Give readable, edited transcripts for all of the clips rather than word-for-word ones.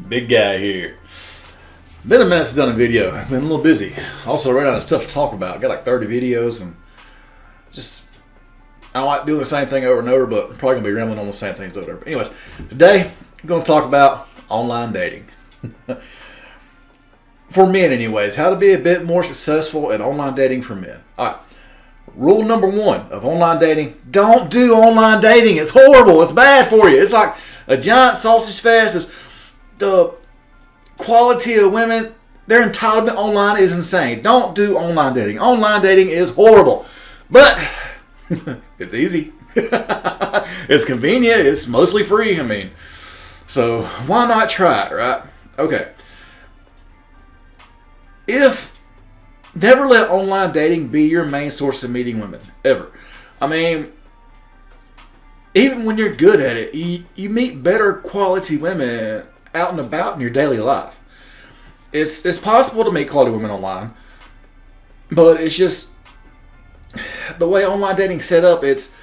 Big guy here. Been a minute since I've done a video. I've been a little busy. Also ran out of stuff to talk about. Got like 30 videos and just I don't like doing the same thing over and over, but I'm probably gonna be rambling on the same things over and over. But anyways, today I'm gonna talk about online dating. For men anyways, how to be a bit more successful at online dating for men. Alright. Rule number one of online dating, don't do online dating. It's horrible. It's bad for you. It's like a giant sausage fest. It's the quality of women, their entitlement online is insane. Don't do online dating. Online dating is horrible. But it's easy. It's convenient. It's mostly free. So why not try it, right? Okay. Never let online dating be your main source of meeting women, ever. Even when you're good at it, you meet better quality women out and about in your daily life. It's possible to meet quality women online, but it's just the way online dating's set up. It's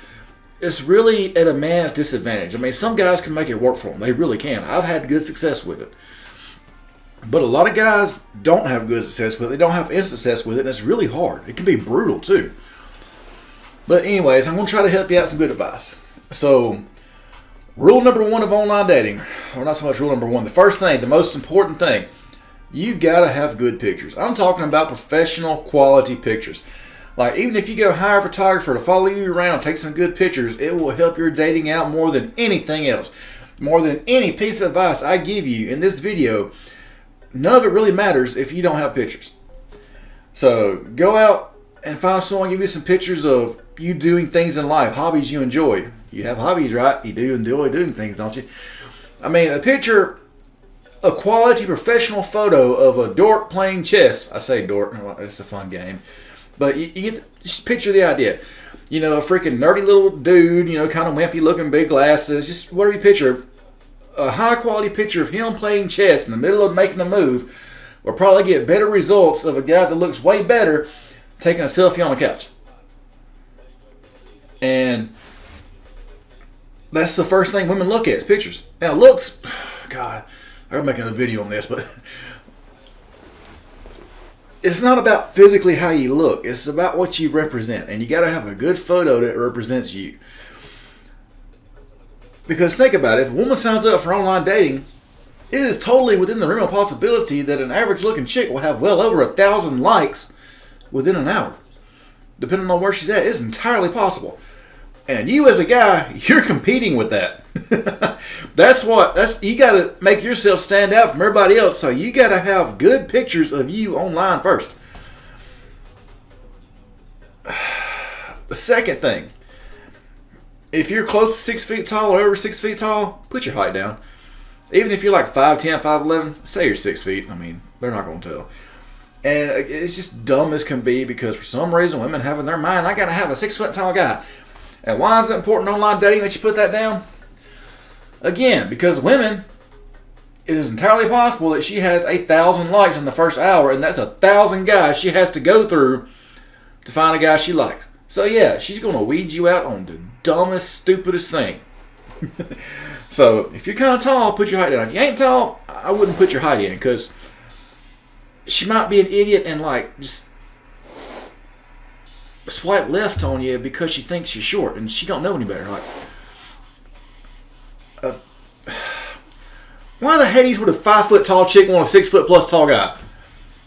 really at a man's disadvantage. Some guys can make it work for them. They really can. I've had good success with it. But a lot of guys don't have good success with it. They don't have instant success with it, and it's really hard. It can be brutal, too. But anyways, I'm going to try to help you out with some good advice. So, rule number one of online dating, or not so much rule number one, the first thing, the most important thing, you got to have good pictures. I'm talking about professional quality pictures. Like, even if you go hire a photographer to follow you around, take some good pictures, it will help your dating out more than anything else. More than any piece of advice I give you in this video. None of it really matters if you don't have pictures. So go out and find someone, give you some pictures of you doing things in life, hobbies you enjoy. You have hobbies, right? You do enjoy doing things, don't you? A picture, a quality professional photo of a dork playing chess. I say dork, it's a fun game. But you get, just picture the idea. A freaking nerdy little dude, kind of wimpy looking, big glasses, just whatever you picture. A high quality picture of him playing chess in the middle of making a move will probably get better results of a guy that looks way better taking a selfie on the couch. And that's the first thing women look at is pictures. Now looks, God, I'm making a video on this, but it's not about physically how you look. It's about what you represent. And you got to have a good photo that represents you. Because think about it, if a woman signs up for online dating, it is totally within the realm of possibility that an average looking chick will have well over 1,000 likes within an hour. Depending on where she's at, it's entirely possible. And you as a guy, you're competing with that. You gotta make yourself stand out from everybody else, so you gotta have good pictures of you online first. The second thing, if you're close to 6 feet tall or over 6 feet tall, put your height down. Even if you're like 5'10", 5'11", say you're 6 feet. They're not going to tell. And it's just dumb as can be because for some reason women have in their mind, I got to have a 6 foot tall guy. And why is it important in online dating that you put that down? Again, because women, it is entirely possible that she has 1,000 likes in the first hour, and that's 1,000 guys she has to go through to find a guy she likes. So yeah, she's going to weed you out on the dumbest, stupidest thing. So if you're kind of tall, put your height down. If you ain't tall, I wouldn't put your height in because she might be an idiot and just swipe left on you because she thinks you're short and she don't know any better. Why the Hades would a 5 foot tall chick want a 6 foot plus tall guy?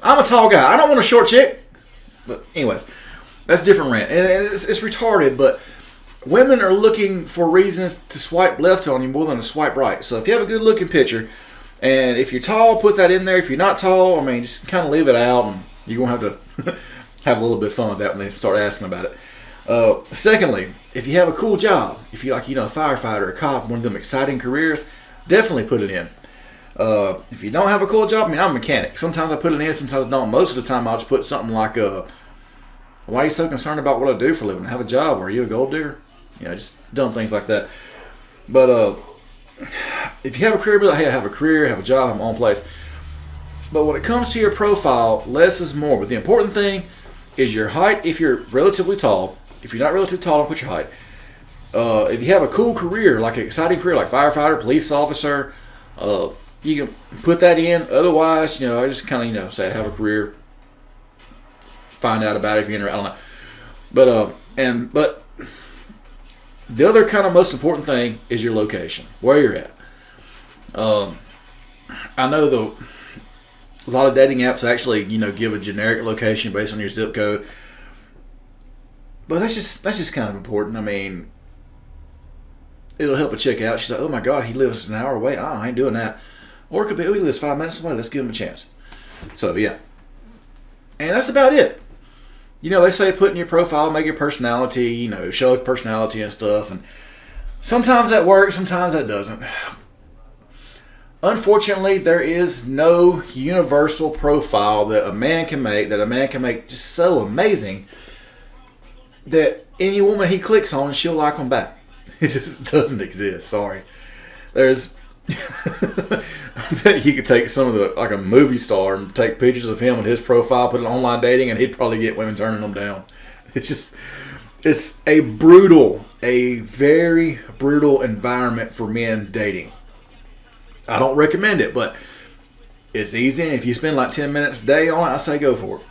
I'm a tall guy. I don't want a short chick. But anyways, that's a different rant. And it's retarded, but women are looking for reasons to swipe left on you more than to swipe right. So if you have a good looking picture, and if you're tall, put that in there. If you're not tall, just kind of leave it out, and you're going to have to have a little bit of fun with that when they start asking about it. Secondly, if you have a cool job, if you're a firefighter, a cop, one of them exciting careers, definitely put it in. If you don't have a cool job, I'm a mechanic. Sometimes I put it in, sometimes I don't. Most of the time I'll just put something like, why are you so concerned about what I do for a living? Have a job. Are you a gold digger? Just dumb things like that. But if you have a career, be like, hey, I have a career, have a job, I'm on place. But when it comes to your profile, less is more. But the important thing is your height if you're relatively tall. If you're not relatively tall, don't put your height. If you have a cool career, like an exciting career, like firefighter, police officer, you can put that in. Otherwise, I just kind of, say I have a career. Find out about it if you're interested. I don't know. But the other kind of most important thing is your location, where you're at. I know a lot of dating apps actually, give a generic location based on your zip code. But that's just kind of important. I mean, it'll help a chick out. She's like, oh my God, he lives an hour away. I ain't doing that. Or it could be, oh, he lives 5 minutes away. Let's give him a chance. So, yeah. And that's about it. They say put in your profile, make your personality, show your personality and stuff. And sometimes that works, sometimes that doesn't. Unfortunately, there is no universal profile that a man can make just so amazing that any woman he clicks on, she'll like him back. It just doesn't exist. Sorry. There's I bet you could take some of like a movie star and take pictures of him and his profile, put it on online dating, and he'd probably get women turning them down. It's a very brutal environment for men dating. I don't recommend it, but it's easy, and if you spend like 10 minutes a day on it, I say go for it.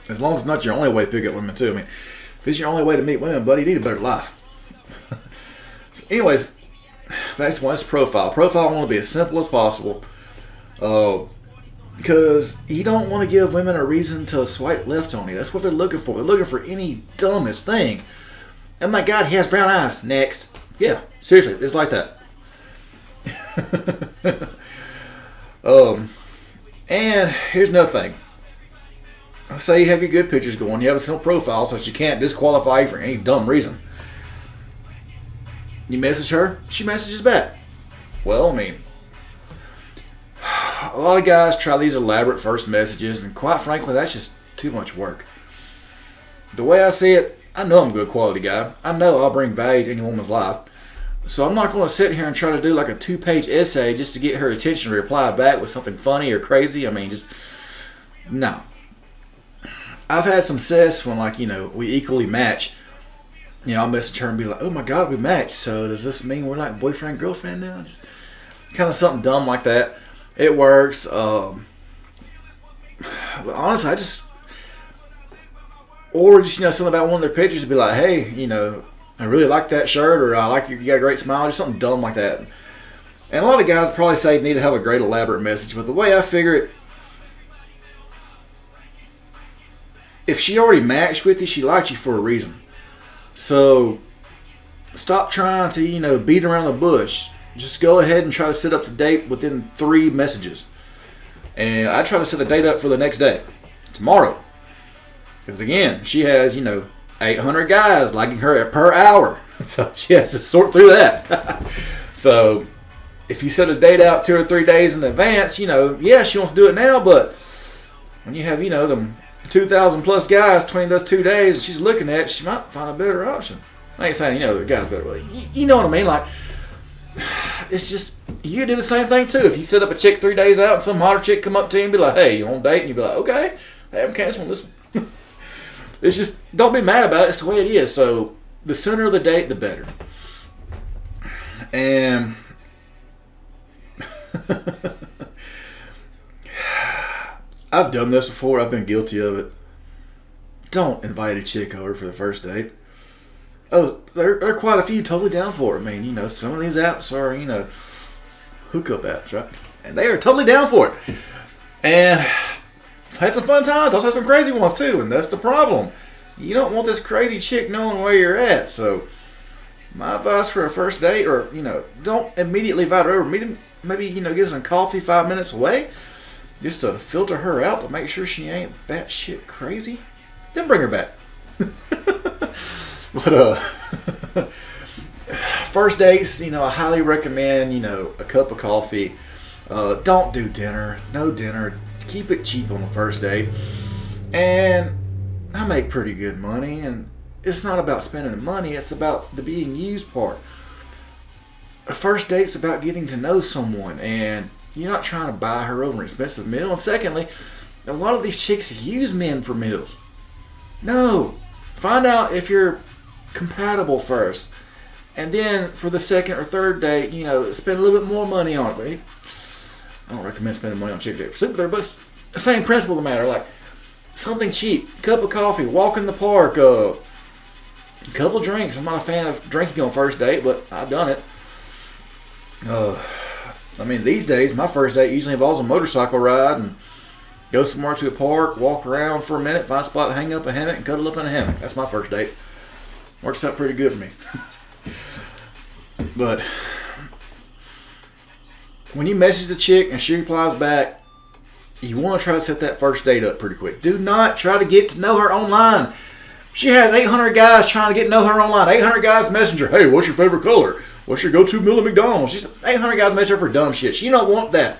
As long as it's not your only way to pick up women too. I mean, if it's your only way to meet women, buddy, you need a better life. So anyways, next one is profile. Profile, I want to be as simple as possible. Because you don't want to give women a reason to swipe left on you. That's what they're looking for. They're looking for any dumbest thing. Oh my God, he has brown eyes. Next. Yeah, seriously, it's like that. And here's another thing. Say you have your good pictures going. You have a simple profile, so she can't disqualify you for any dumb reason. You message her, she messages back. Well, I mean, a lot of guys try these elaborate first messages, and quite frankly, that's just too much work. The way I see it, I know I'm a good quality guy. I know I'll bring value to any woman's life. So I'm not going to sit here and try to do like a 2-page essay just to get her attention to reply back with something funny or crazy. I mean, just, no. I've had some success when, we equally match. I'll message her and be like, oh my God, we matched. So does this mean we're like boyfriend, girlfriend now? Just kind of something dumb like that. It works. But honestly, or just, something about one of their pictures to be like, hey, I really like that shirt, or I like you got a great smile, just something dumb like that. And a lot of guys probably say they need to have a great elaborate message, but the way I figure it, if she already matched with you, she likes you for a reason. So stop trying to, beat around the bush. Just go ahead and try to set up the date within 3 messages. And I try to set the date up for the next day, tomorrow. Because again, she has, 800 guys liking her per hour. So she has to sort through that. So if you set a date out 2 or 3 days in advance, yeah, she wants to do it now, but when you have, them 2,000 plus guys between those 2 days she's looking at, she might find a better option. I ain't saying, the guy's better. Well, you know what I mean? Like, it's just, you can do the same thing too. If you set up a chick 3 days out and some hotter chick come up to you and be like, hey, you want to date? And you be like, okay, hey, I'm canceling this one. It's just, don't be mad about it. It's the way it is. So the sooner the date, the better. And I've done this before. I've been guilty of it. Don't invite a chick over for the first date. Oh, there are quite a few totally down for it. I mean, some of these apps are, hookup apps, right? And they are totally down for it. And had some fun times. Also had some crazy ones too, and that's the problem. You don't want this crazy chick knowing where you're at. So my advice for a first date, or don't immediately invite her over. Meet him, maybe get some coffee 5 minutes away, just to filter her out, but make sure she ain't batshit crazy. Then bring her back. But first dates, I highly recommend a cup of coffee. Don't do dinner. No dinner. Keep it cheap on the first date. And I make pretty good money, and it's not about spending the money, it's about the being used part. A first date's about getting to know someone, and you're not trying to buy her over an expensive meal. And secondly, a lot of these chicks use men for meals. No. Find out if you're compatible first. And then for the second or third date, spend a little bit more money on it, babe. I don't recommend spending money on chick date for super there, but it's the same principle of the matter. Like something cheap, cup of coffee, walk in the park, a couple drinks. I'm not a fan of drinking on first date, but I've done it. I mean, these days, my first date usually involves a motorcycle ride and go somewhere to a park, walk around for a minute, find a spot to hang up a hammock and cuddle up in a hammock. That's my first date. Works out pretty good for me. But when you message the chick and she replies back, you want to try to set that first date up pretty quick. Do not try to get to know her online. She has 800 guys trying to get to know her online. 800 guys messenger. Hey, what's your favorite color? What's your go-to meal at McDonald's? She's 800 guys messenger for dumb shit. She don't want that.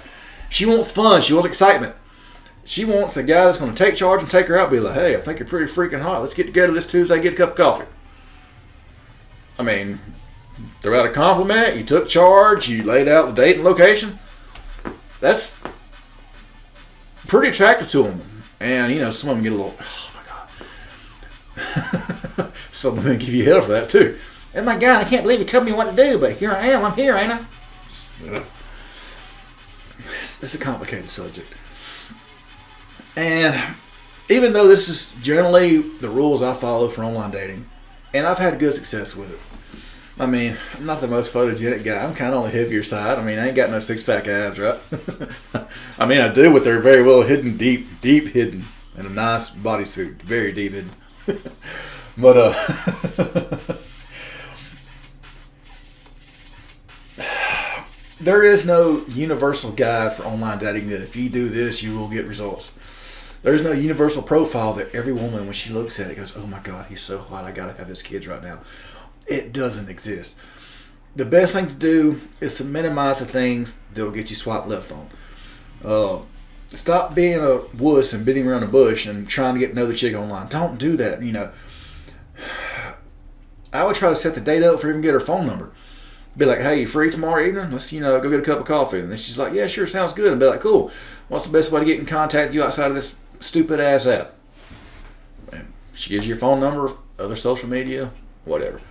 She wants fun. She wants excitement. She wants a guy that's going to take charge and take her out and be like, hey, I think you're pretty freaking hot. Let's get together this Tuesday, get a cup of coffee. I mean, throw out a compliment. You took charge. You laid out the date and location. That's pretty attractive to them. And, you know, some of them get a little, oh my God. Some of them give you hell for that too. Oh my God, I can't believe you told me what to do, but here I am. I'm here, ain't I? It's a complicated subject. And even though this is generally the rules I follow for online dating, and I've had good success with it. I mean, I'm not the most photogenic guy. I'm kind of on the heavier side. I mean, I ain't got no six-pack abs, right? I mean, I do, but they're very well hidden, deep hidden, in a nice bodysuit, very deep hidden. But, there is no universal guide for online dating that if you do this, you will get results. There's no universal profile that every woman, when she looks at it, goes, oh my God, he's so hot, I gotta have his kids right now. It doesn't exist. The best thing to do is to minimize the things that will get you swiped left on. Stop being a wuss and beating around the bush and trying to get to know the chick online. Don't do that, you know. I would try to set the date up for even get her phone number. Be like, hey, you free tomorrow evening? Let's, you know, go get a cup of coffee. And then she's like, yeah, sure, sounds good. And be like, cool. What's the best way to get in contact with you outside of this stupid ass app? And she gives you your phone number, other social media, whatever.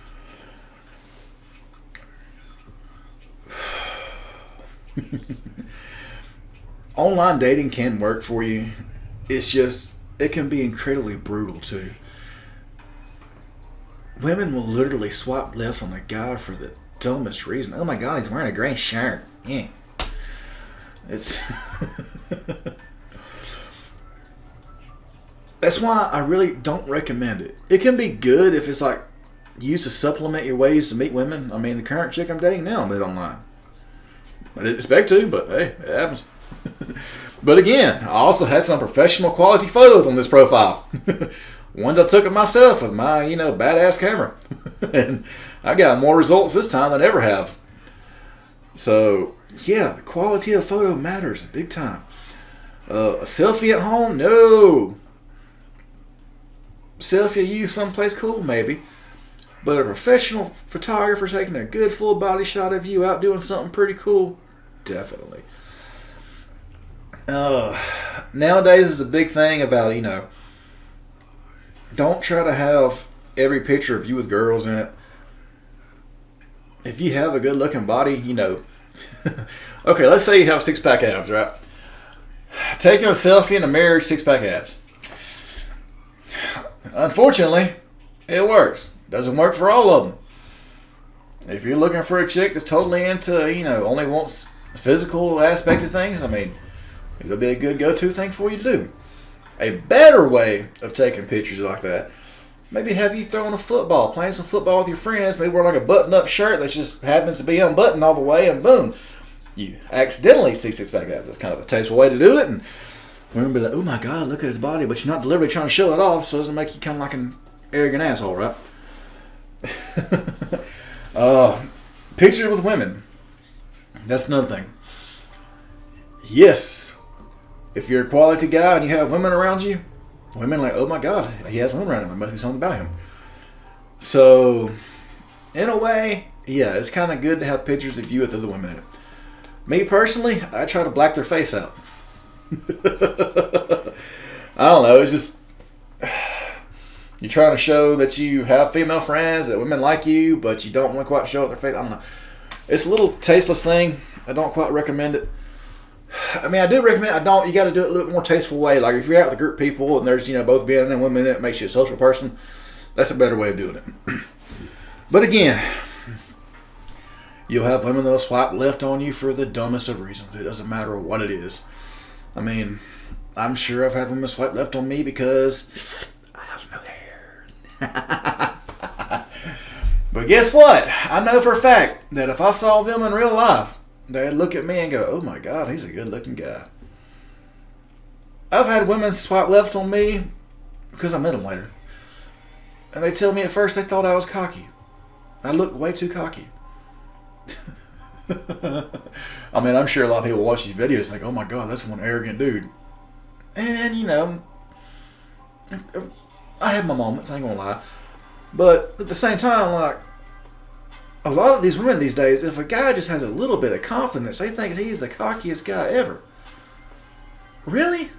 Online dating can work for you. It's just, it can be incredibly brutal too. Women will literally swipe left on the guy for the dumbest reason. Oh my God, he's wearing a gray shirt. Yeah. It's that's why I really don't recommend it. It can be good if it's like used to supplement your ways to meet women. I mean, the current chick I'm dating now, I met online. I didn't expect to, but hey, it happens. But again, I also had some professional quality photos on this profile. Ones I took of myself with my, you know, badass camera. And I got more results this time than I ever have. So, yeah, the quality of photo matters big time. A selfie at home? No. Selfie of you someplace cool, maybe. But a professional photographer taking a good full body shot of you out doing something pretty cool? Definitely. Nowadays is a big thing about, you know, don't try to have every picture of you with girls in it. If you have a good looking body, you know. Okay, let's say you have six-pack abs, right? Taking a selfie in a mirror, six-pack abs. Unfortunately, it works. Doesn't work for all of them. If you're looking for a chick that's totally into, you know, only wants the physical aspect of things, I mean, it'll be a good go-to thing for you to do. A better way of taking pictures like that, maybe have you throwing a football, playing some football with your friends, maybe wear like a button-up shirt that just happens to be unbuttoned all the way, and boom, you accidentally see six-pack abs. That's kind of a tasteful way to do it, and women be like, oh my God, look at his body, but you're not deliberately trying to show it off, so it doesn't make you kind of like an arrogant asshole, right? Pictures with women. That's another thing. Yes, if you're a quality guy and you have women around you, women are like, oh my God, he has women around him. There must be something about him. So, in a way, yeah, it's kind of good to have pictures of you with other women in it. Me personally, I try to black their face out. I don't know, it's just, you're trying to show that you have female friends, that women like you, but you don't want to quite show it their face. I don't know. It's a little tasteless thing. I don't quite recommend it. I mean, I do recommend. I don't. You got to do it a little more tasteful way. Like if you're out with a group of people and there's both men and women, it makes you a social person. That's a better way of doing it. But again, you'll have women that'll swipe left on you for the dumbest of reasons. It doesn't matter what it is. I mean, I'm sure I've had women swipe left on me because I have no hair. But guess what? I know for a fact that if I saw them in real life, they'd look at me and go, "Oh my God, he's a good-looking guy." I've had women swipe left on me because I met them later. And they tell me at first they thought I was cocky. I look way too cocky. I mean, I'm sure a lot of people watch these videos and think, "Oh my God, that's one arrogant dude." And, I have my moments, I ain't gonna lie. But at the same time, like, a lot of these women these days, if a guy just has a little bit of confidence, they think he's the cockiest guy ever. Really?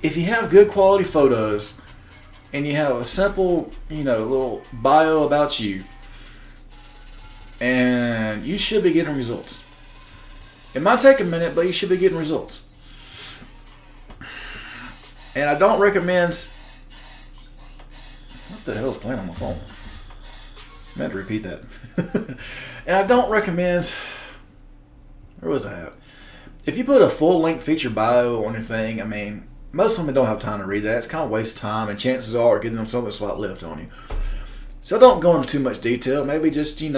If you have good quality photos and you have a simple, little bio about you, and you should be getting results. It might take a minute, but you should be getting results. And I don't recommend... What the hell is playing on my phone? I meant to repeat that. And I don't recommend... Where was I at? If you put a full-length feature bio on your thing, I mean, most women don't have time to read that. It's kind of a waste of time, and chances are getting them something swipe left on you. So don't go into too much detail. Maybe just, hit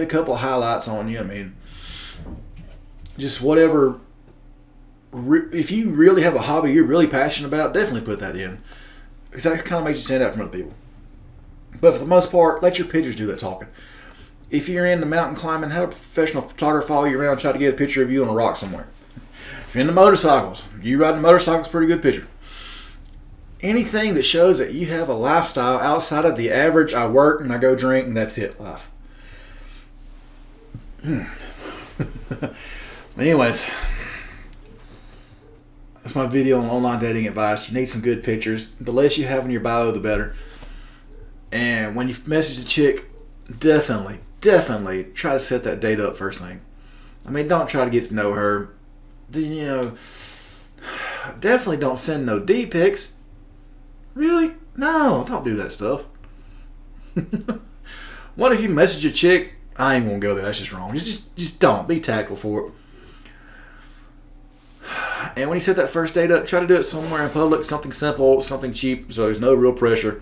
a couple of highlights on you. I mean, just whatever. If you really have a hobby you're really passionate about, definitely put that in. Because that kind of makes you stand out from other people. But for the most part, let your pictures do that talking. If you're into mountain climbing, have a professional photographer follow you around, try to get a picture of you on a rock somewhere. If you're into motorcycles, you riding a motorcycle is a pretty good picture. Anything that shows that you have a lifestyle outside of the average, I work and I go drink and that's it, life. Anyways, that's my video on online dating advice. You need some good pictures. The less you have in your bio, the better. And when you message a chick, definitely try to set that date up first thing. I mean, don't try to get to know her. Definitely don't send no D pics. Really? No, don't do that stuff. What if you message a chick? I ain't gonna go there. That's just wrong. Just don't. Be tactful for it. And when you set that first date up, try to do it somewhere in public, something simple, something cheap, so there's no real pressure.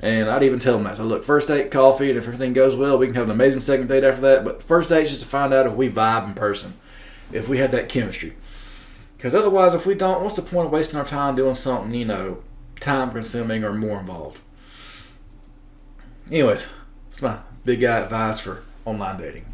And I'd even tell them that. So look, first date, coffee, and if everything goes well, we can have an amazing second date after that. But first date is just to find out if we vibe in person, if we have that chemistry. Because otherwise, if we don't, what's the point of wasting our time doing something, time-consuming or more involved? Anyways, that's my big guy advice for online dating.